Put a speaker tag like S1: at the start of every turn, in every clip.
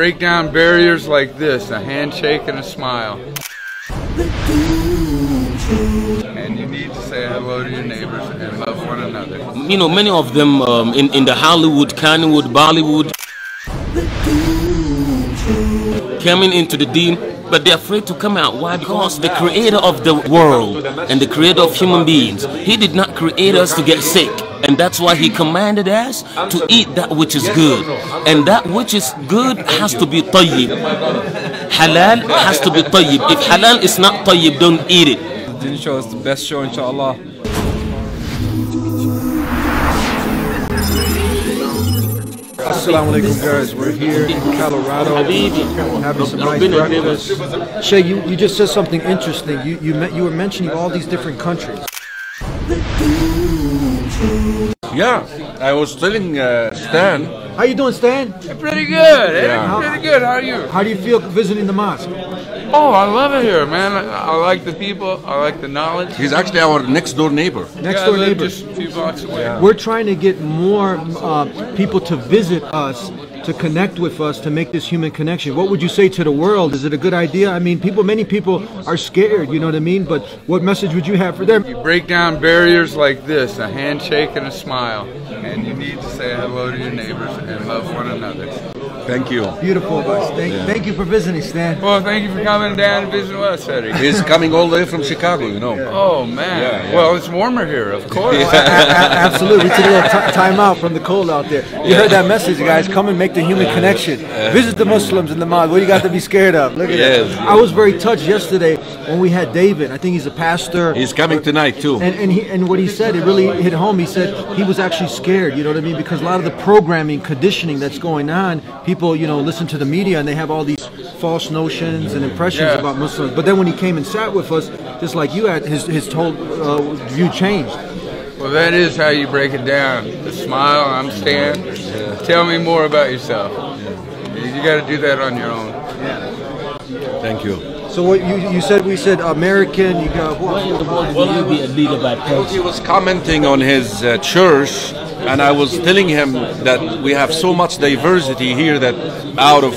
S1: break down barriers like this, a handshake and a smile. And you need to say hello to your neighbors and love one another.
S2: You know, many of them in the Hollywood, Kannywood, Bollywood, coming into the deen, but they're afraid to come out. Why? Because the creator of the world and the creator of human beings, he did not create us to get sick. And that's why he commanded us to eat that which is good. And that which is good has to be tayyib. Halal has to be tayyib. If halal is not tayyib, don't eat it.
S3: The TheDeenShow is the best show, inshallah.
S4: Assalamu alaikum, guys. We're here in Colorado having some nice breakfast. Shay, you just said something interesting. You were mentioning all these different countries.
S5: Yeah, I was telling Stan.
S4: How you doing, Stan?
S1: Pretty good, eh?
S5: Yeah.
S1: Pretty good. How are you?
S4: How do you feel visiting the mosque?
S1: Oh, I love it here, man. I like the people. I like the knowledge.
S5: He's actually our next door neighbor.
S4: Next door
S1: I live
S4: neighbor.
S1: just a few blocks away.
S5: Yeah.
S4: We're trying to get more people to visit us, to connect with us, to make this human connection. What would you say to the world? Is it a good idea? I mean, many people are scared, you know what I mean? But what message would you have for them?
S1: You break down barriers like this, a handshake and a smile. And you need to say hello to your neighbors and love one another.
S5: Thank you.
S4: Beautiful of us. Thank you for visiting, Stan.
S1: Well, thank you for coming down and visiting us, Eddie.
S5: He's coming all the way from Chicago, you know.
S1: Oh, man.
S5: Yeah.
S1: Well, it's warmer here, of course.
S4: Absolutely. We took a little time out from the cold out there. You heard that message, guys. Come and make the human connection. Visit the Muslims in the mosque. What do you got to be scared of? Look at that. I was very touched yesterday when we had David. I think he's a pastor.
S5: He's coming tonight too.
S4: And what he said, it really hit home. He said he was actually scared, you know what I mean? Because a lot of the programming, conditioning that's going on, people, you know, listen to the media and they have all these false notions and impressions about Muslims. But then when he came and sat with us, just like you had, his whole view changed.
S1: Well, that is how you break it down. The smile, I'm Stan. Tell me more about yourself. You got to do that on your own.
S5: Thank you.
S4: So what you said, we said American, you got what?
S2: Will you be a leader by proxy?
S5: He was commenting on his church, and I was telling him that we have so much diversity here that out of,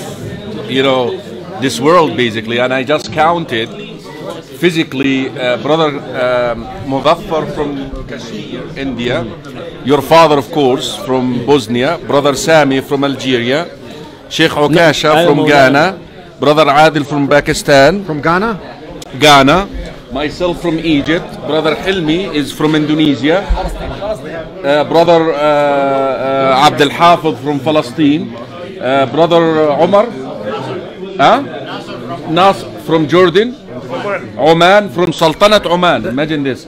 S5: you know, this world basically. And I just counted physically, brother Muzaffar from Kashmir, India, your father of course from Bosnia, brother Sami from Algeria, Sheikh Okasha from Ghana, brother Adil from Pakistan.
S4: From Ghana?
S5: Ghana. Myself from Egypt. Brother Hilmi is from Indonesia. Brother Abdel Hafid from Palestine. Brother Omar. Nas from Jordan. Oman from Sultanate Oman. Imagine this.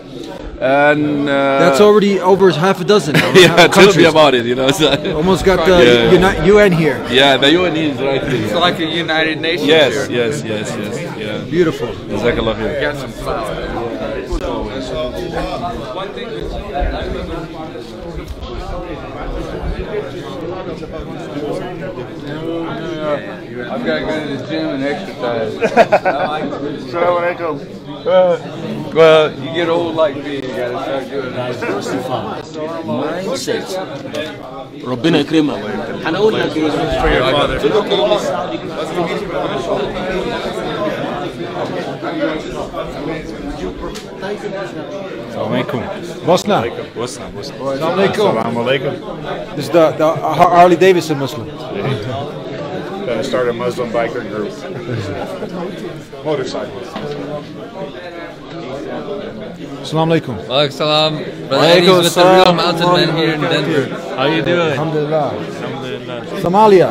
S5: And
S4: that's already over half a dozen.
S5: Yeah, tell me about it, you know.
S4: Almost got the UN here.
S5: Yeah, the UN is right here.
S1: It's like a United Nations
S5: Yes,
S1: here.
S5: yes. Yeah.
S4: Beautiful.
S5: Jazakallah khair.
S1: Got some flowers. I've got to go to the gym and exercise. Well, you get old like me, you got to start doing that.
S2: Mindset. ربنا يكرمك. هنقول لك
S5: For your father.
S6: Assalamualaikum.
S4: Bosna.
S6: Assalamualaikum.
S4: This is the Harley Davidson Muslim.
S6: Gonna start a Muslim biker group. Motorcycles.
S4: Assalamu alaikum.
S7: Walaikum salam. Brother Eddie's with the real mountain man here in Denver. How you doing?
S4: Alhamdulillah. Somalia.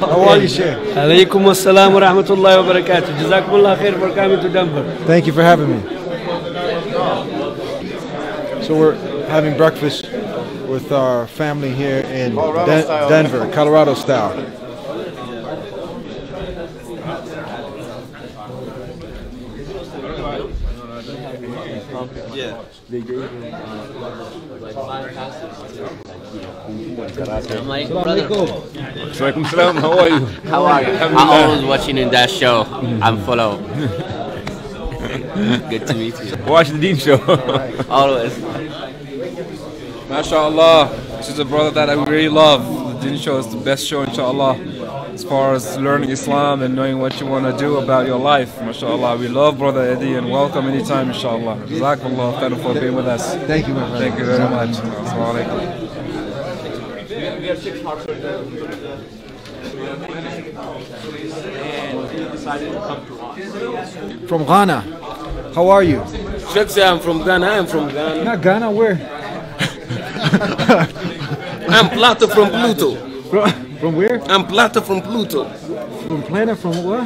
S4: How are you, Sheikh?
S8: Alaikum assalam wa rahmatullahi wa barakatuh. Jazakumullah khair for coming to Denver.
S4: Thank you for having me. So we're having breakfast with our family here in Denver, Colorado style.
S7: Yeah. I'm like, brother.
S5: Assalamualaikum salam. How are you?
S7: How are you? I'm always watching in that show. I'm follow. Good to meet you.
S3: Watch the TheDeenShow.
S7: Always.
S3: MashaAllah. This is a brother that I really love. The TheDeenShow is the best show, inshallah. as far as learning Islam and knowing what you want to do about your life. MashaAllah. We love Brother Eddie and welcome anytime, inshallah. Jazakallah khairan for being with us.
S4: Thank you, my friend.
S3: Thank you very much. Assalamu alaikum.
S4: From Ghana. How are you?
S2: Sheikh say I'm from Ghana. I'm from Ghana.
S4: Not Ghana, where?
S2: I'm Plato from Pluto.
S4: From where?
S2: I'm Plato from Pluto.
S4: From planet, from what?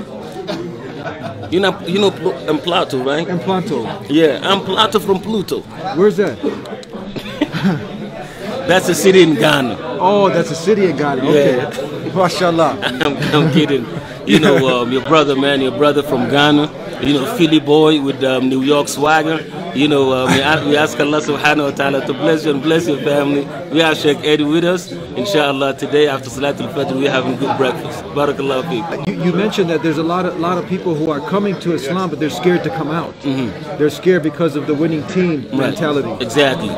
S2: You know I'm Plato, right?
S4: And Planto.
S2: Yeah, I'm Plato from Pluto.
S4: Where's that?
S2: That's a city in Ghana.
S4: Oh, that's a city in Ghana. Okay.
S2: Yeah.
S4: MashaAllah.
S2: I'm kidding. You know, your brother, man, your brother from Ghana. You know, Philly boy with New York swagger. You know, we ask Allah subhanahu wa ta'ala to bless you and bless your family. We have Sheikh Eddie with us. Inshallah, today after Salatul Fajr, we're having good breakfast. Barakallahu feek.
S4: You mentioned that there's a lot of people who are coming to Islam, but they're scared to come out. They're scared because of the winning team mentality.
S2: Exactly.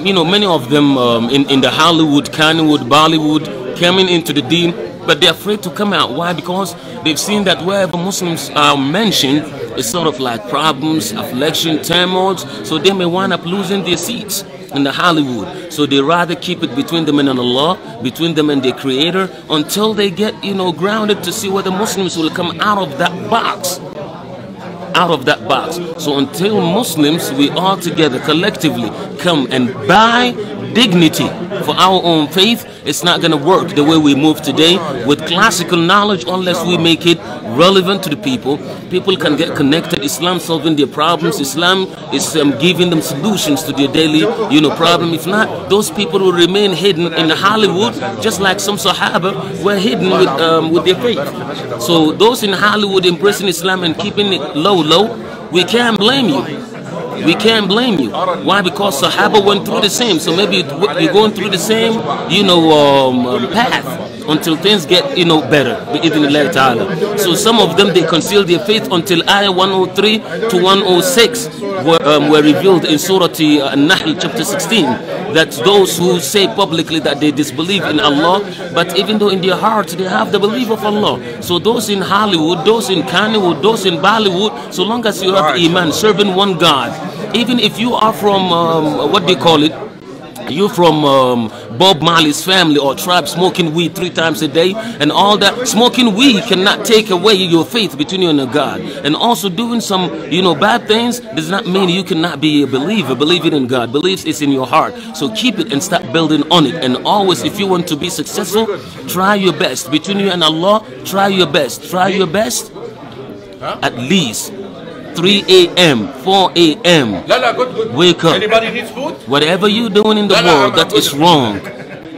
S2: You know, many of them in the Hollywood, Kannywood, Bollywood, coming into the deen, but they're afraid to come out. Why? Because they've seen that wherever Muslims are mentioned, it's sort of like problems, affliction, turmoils, so they may wind up losing their seats in the Hollywood. So they rather keep it between them and Allah, between them and their Creator, until they get, you know, grounded to see whether Muslims will come out of that box. Out of that box. So until Muslims, we all together collectively come and buy dignity for our own faith, it's not going to work the way we move today with classical knowledge unless we make it relevant to the people. People can get connected. Islam solving their problems. Islam is giving them solutions to their daily, you know, problem. If not, those people will remain hidden in Hollywood, just like some Sahaba were hidden with their faith. So those in Hollywood embracing Islam and keeping it low, we can't blame you. We can't blame you. Why? Because Sahaba went through the same. So maybe you're going through the same, you know, path until things get, you know, better. So some of them, they conceal their faith until Ayah 103 to 106 were revealed in Surah An-Nahl chapter 16. That those who say publicly that they disbelieve in Allah, but even though in their hearts they have the belief of Allah. So those in Hollywood, those in Kannywood, those in Bollywood, so long as you have Iman, serving one God, even if you are from, what do you call it? You're from Bob Marley's family or tribe, smoking weed 3 times a day and all that. Smoking weed cannot take away your faith between you and God. And also doing some, you know, bad things does not mean you cannot be a believer. Believing in God, beliefs is in your heart. So keep it and start building on it. And always, if you want to be successful, try your best. Between you and Allah, try your best. Try your best at least 3 a.m., 4 a.m. Wake up.
S5: Anybody needs food?
S2: Whatever you're doing in the world that is wrong,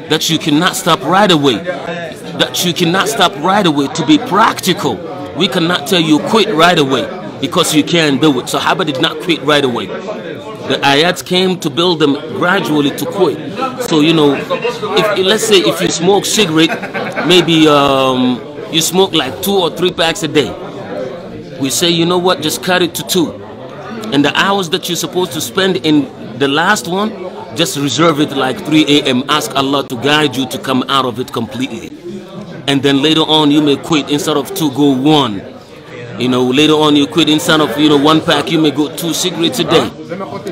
S2: that you cannot stop right away, that you cannot stop right away. To be practical, we cannot tell you quit right away because you can't do it. Sahaba did not quit right away. The ayats came to build them gradually to quit. So, you know, let's say if you smoke cigarette, maybe you smoke like 2 or 3 packs a day. We say, you know what, just cut it to 2. And the hours that you're supposed to spend in the last one, just reserve it like 3 a.m. Ask Allah to guide you to come out of it completely. And then later on, you may quit. Instead of 2, go 1. You know, later on, you quit. Instead of, you know, 1 pack, you may go 2 cigarettes a day.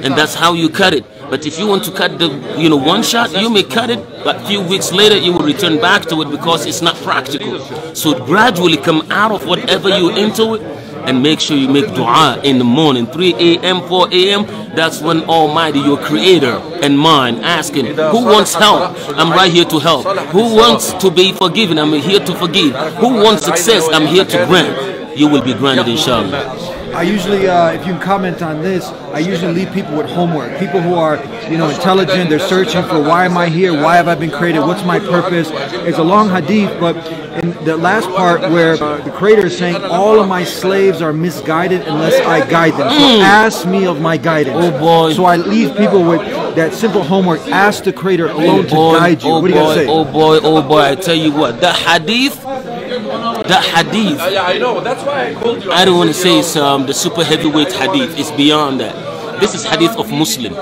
S2: And that's how you cut it. But if you want to cut the, you know, 1 shot, you may cut it. But a few weeks later, you will return back to it because it's not practical. So gradually come out of whatever you're into it. And make sure you make dua in the morning, 3 a.m., 4 a.m. That's when Almighty, your Creator and mine, asking, who wants help? I'm right here to help. Who wants to be forgiven? I'm here to forgive. Who wants success? I'm here to grant. You will be granted, inshallah.
S4: I usually, if you can comment on this, I usually leave people with homework. People who are, you know, intelligent, they're searching for why am I here? Why have I been created? What's my purpose? It's a long hadith, but in the last part where the Creator is saying, all of my slaves are misguided unless I guide them. So ask me of my guidance.
S2: Oh boy.
S4: So I leave people with that simple homework. Ask the Creator alone to guide you. What do you got to say?
S2: Oh boy, I tell you what, that hadith,
S5: Yeah, I know. That's why I called you.
S2: I don't want to say it's the super heavyweight hadith. It's beyond that. This is hadith of Muslim.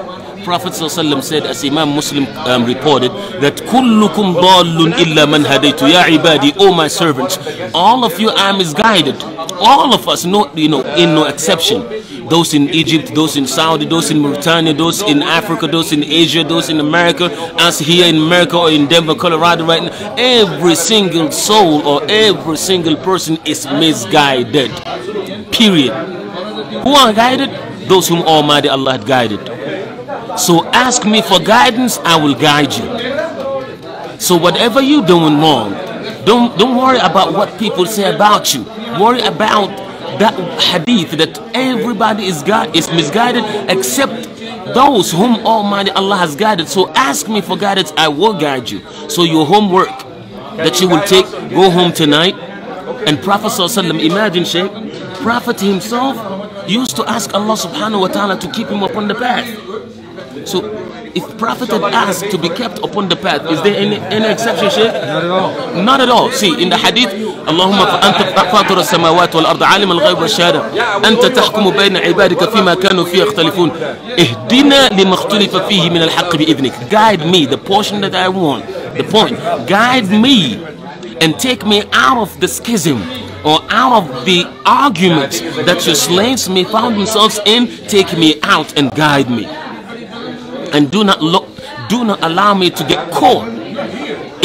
S2: Prophet ﷺ said, as Imam Muslim reported, that كُلُّكُمْ ضَالٌ إِلَّا مَنْ هَدَيْتُ يَا عِبَادِي, O my servants, all of you are misguided. All of us, in no exception. Those in Egypt, those in Saudi, those in Mauritania, those in Africa, those in Asia, those in America, us here in America or in Denver, Colorado right now, every single soul or every single person is misguided. Period. Who are guided? Those whom Almighty Allah had guided. So ask me for guidance, I will guide you. So whatever you're doing wrong, don't worry about what people say about you. Worry about that hadith that everybody is misguided except those whom Almighty Allah has guided. So ask me for guidance, I will guide you. So your homework that you will take, go home tonight. And Prophet ﷺ, imagine, Shaykh, Prophet himself used to ask Allah subhanahu wa ta'ala to keep him upon the path. So if Prophet had asked to be kept upon the path, is there any exception, Shaykh?
S4: Not at all.
S2: Not at all. See, in the hadith, Allahumma fa'anta fatir as-samawati wal-ard, alim al-ghayb wash-shahada, anta tahkumu bayna ibadika fima kanu fihi yakhtalifun, ihdina lima ikhtalafa fihi min al-haqq bi-idhnik. Guide me, the portion that I want, the point. Guide me and take me out of the schism or out of the arguments that your slaves may found themselves in. Take me out and guide me. And do not allow me to get caught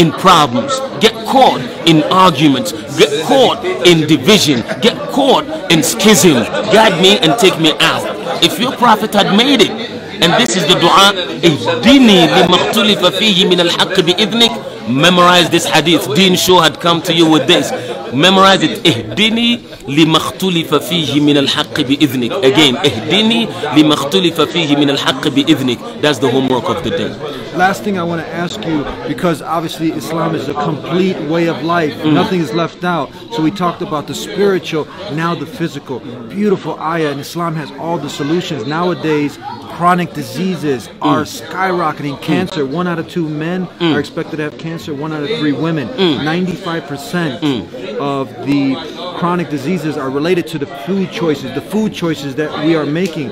S2: in problems, get caught in arguments, get caught in division, get caught in schism. Guide me and take me out. If your Prophet had made it, and this is the dua, ihdini lima ikhtalafa fihi min al-haqq bi-idhnik. Memorize this hadith. TheDeenShow had come to you with this. Memorize it. Ihdini lima ikhtalafa fihi min al-haqq bi-idhnik. Again, ihdini lima ikhtalafa fihi min al-haqq bi-idhnik. That's the homework of the day.
S4: Last thing I want to ask you, because obviously Islam is a complete way of life. Nothing is left out. So we talked about the spiritual, now the physical. Beautiful ayah, and Islam has all the solutions. Nowadays, chronic diseases are skyrocketing. Cancer, 1 out of 2 men are expected to have cancer, 1 out of 3 women. 95% of the chronic diseases are related to the food choices that we are making.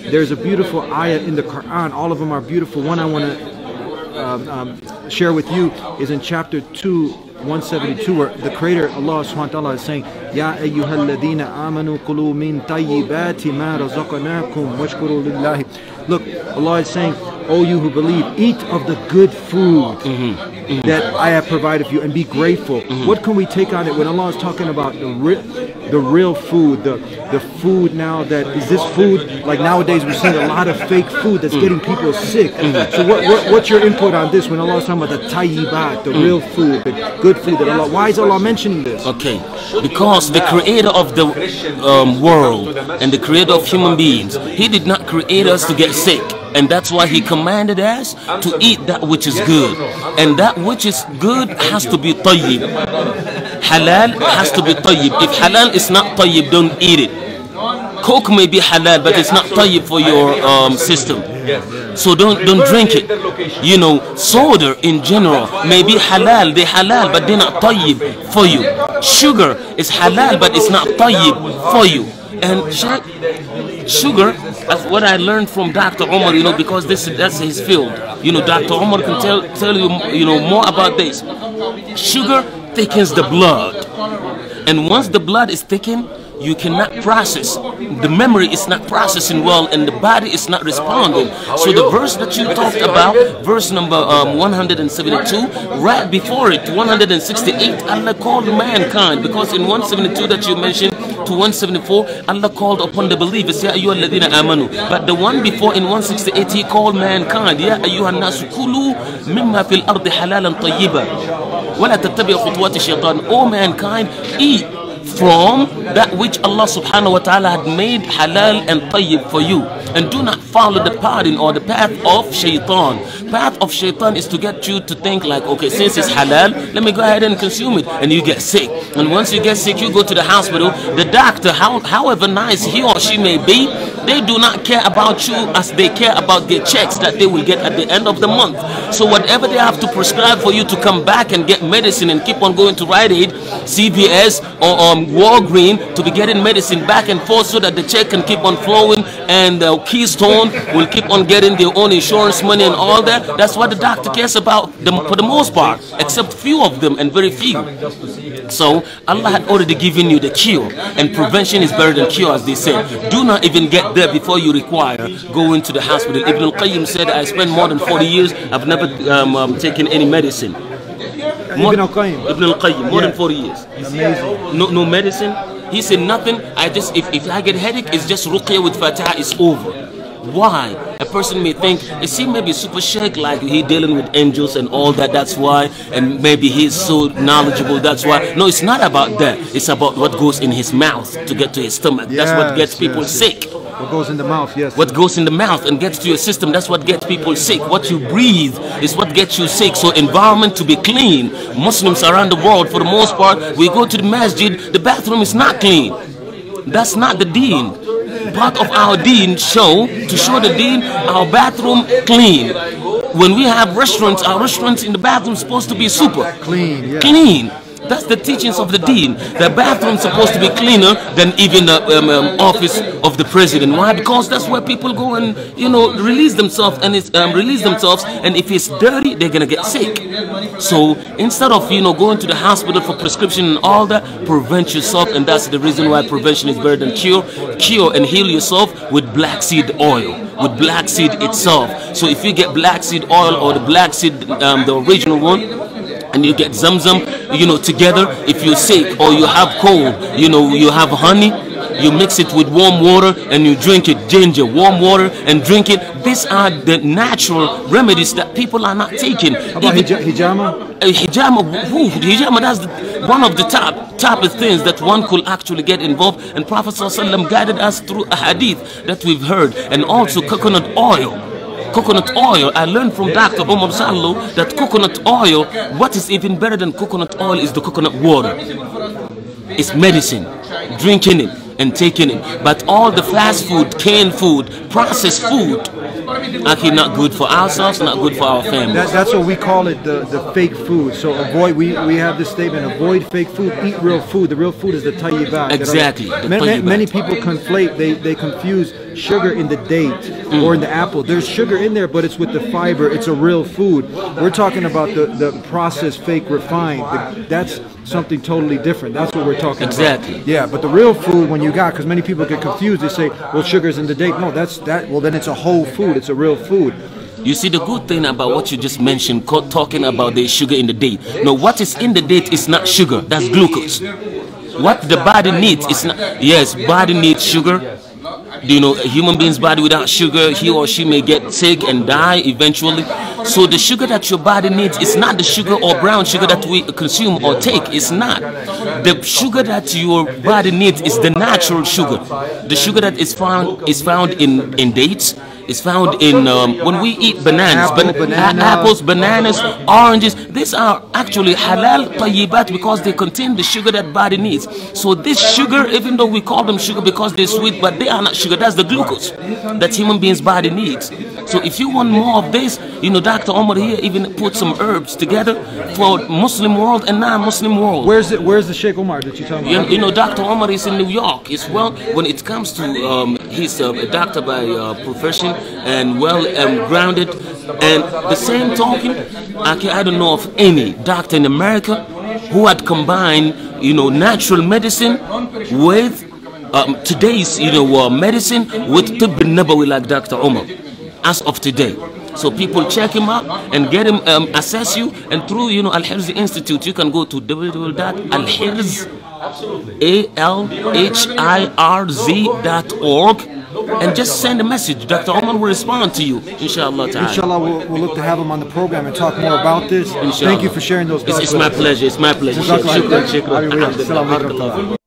S4: There's a beautiful ayah in the Quran. All of them are beautiful. One I want to share with you is in chapter 2, 172, where the Creator Allah subhanahu wa ta'ala is saying, Ya ayyuhalladhina amanu kulu min tayyibati ma razaqnakum washkuru lillahi. Look, Allah is saying, O you who believe, eat of the good food that I have provided for you and be grateful. What can we take on it when Allah is talking about the real food, the food now that is this food, like nowadays we're seeing a lot of fake food that's getting people sick. So what's your input on this when Allah is talking about the tayyibat, the real food, the good food that Allah, why is Allah mentioning this?
S2: Okay, because the creator of the world and the creator of human beings, he did not create us to get sick. And that's why he commanded us to eat that which is good. And that which is good has to be tayyib. Halal has to be tayyib. If halal is not tayyib, don't eat it. Coke may be halal, but it's not tayyib for your system. So don't drink it. You know, soda in general may be halal, they're halal, but they're not tayyib for you. Sugar is halal, but it's not tayyib for you. And sugar, that's what I learned from Dr. Omar, you know, because that's his field. You know, Dr. Omar can tell you, you know, more about this. Sugar thickens the blood. And once the blood is thickened, you cannot process. The memory is not processing well and the body is not responding. So the verse that you talked about, verse number 172, right before it, 168, Allah called mankind, because in 172 that you mentioned to 174, Allah called upon the believers, Ya ayyuha alladhina amanu. But the one before in 168, he called mankind, Ya ayyuha nasu kulu mimma fil ardi halalan tayyiba wala tattabi'u khutuwati shaitan. O mankind, eat from that which Allah subhanahu wa ta'ala had made halal and tayyib for you, and do not follow the pattern or the path of shaitan. Path of shaitan is to get you to think like, okay, since it's halal, let me go ahead and consume it, and you get sick. And once you get sick, you go to the hospital. The doctor, however nice he or she may be, They do not care about you as they care about their checks that they will get at the end of the month. So whatever they have to prescribe for you to come back and get medicine and keep on going to Rite Aid, CVS, or Walgreens to be getting medicine back and forth so that the check can keep on flowing, and Keystone will keep on getting their own insurance money and all that. That's what the doctor cares about for the most part, except few of them and very few. So Allah had already given you the cure, and prevention is better than cure, as they said. Do not even get there before you require going to the hospital. Ibn al-Qayyim said, I spent more than 40 years, I've never taken any medicine.
S4: Ibn al-Qayyim,
S2: more than 40 years.
S4: Amazing.
S2: No medicine. He said nothing. I just if I get headache, it's just ruqya with Fatiha, it's over. Why? A person may think, is he maybe super sheikh, like he dealing with angels and all that, that's why, and maybe he's so knowledgeable, that's why. No, it's not about that. It's about what goes in his mouth to get to his stomach. That's what gets people sick.
S4: What goes in the mouth, yes.
S2: What goes in the mouth and gets to your system, that's what gets people sick. What you breathe is what gets you sick. So environment to be clean. Muslims around the world, for the most part, we go to the masjid, the bathroom is not clean. That's not the deen. Part of our deen show, to show the deen, our bathroom clean. When we have restaurants, our restaurants in the bathroom supposed to be super
S4: clean. Yeah.
S2: Clean. That's the teachings of the deen. The bathroom is supposed to be cleaner than even the office of the president. Why? Because that's where people go and release themselves, and and if it's dirty, they're gonna get sick. So instead of going to the hospital for prescription and all that, prevent yourself, and that's the reason why prevention is better than cure. Cure and heal yourself with black seed oil, with black seed itself. So if you get black seed oil or the black seed, the original one, and you get Zamzam, together, if you're sick or you have cold, you have honey, you mix it with warm water and you drink it, ginger, warm water, and drink it. These are the natural remedies that people are not taking.
S4: How about hijama?
S2: Hijama, that's one of the top things that one could actually get involved. And Prophet ﷺ guided us through a hadith that we've heard, and also coconut oil. Coconut oil, I learned from Dr. Omar Sallo that coconut oil, what is even better than coconut oil is the coconut water. It's medicine, drinking it and taking it. But all the fast food, canned food, processed food, actually not good for ourselves, not good for our family.
S4: That's what we call it, the fake food. So avoid, we have this statement, avoid fake food, eat real food. The real food is the tayyibat.
S2: Exactly.
S4: Many people conflate, they confuse sugar in the date or in the apple. There's sugar in there, but it's with the fiber. It's a real food. We're talking about the processed, fake, refined. That's something totally different. That's what we're talking about.
S2: Exactly.
S4: Yeah, but the real food, when you got, because many people get confused, they say, well, sugar's in the date. No, well, then it's a whole food. It's a real food.
S2: You see, the good thing about what you just mentioned, talking about the sugar in the date. No, what is in the date is not sugar. That's glucose. What the body needs is not. Yes, body needs sugar. A human being's body without sugar, he or she may get sick and die eventually. So the sugar that your body needs is not the sugar or brown sugar that we consume or take. It's not. The sugar that your body needs is the natural sugar. The sugar that is found in dates. It's found in when we eat bananas, apples, bananas, oranges. These are actually halal tayyibat because they contain the sugar that body needs. So this sugar, even though we call them sugar because they're sweet, but they are not sugar. That's the glucose that human being's body needs. So if you want more of this, Dr. Omar here even put some herbs together for Muslim world and non-Muslim world.
S4: Where's the Sheikh Omar that you're talking about?
S2: Dr. Omar is in New York. It's when it comes to he's a doctor by profession and grounded. And the same token, I don't know of any doctor in America who had combined natural medicine with today's medicine with Tibb al-Nabawi like Dr. Omar as of today. So people check him out and get him assess you, and through Al-Hirz Institute you can go to www.alhirz.org and just send a message. Dr. Omar will respond to you, inshallah ta'ala.
S4: Inshallah, we'll look to have him on the program and talk more about this. Inshallah. Thank you for sharing those thoughts.
S2: It's my pleasure. It's my pleasure. Shukran.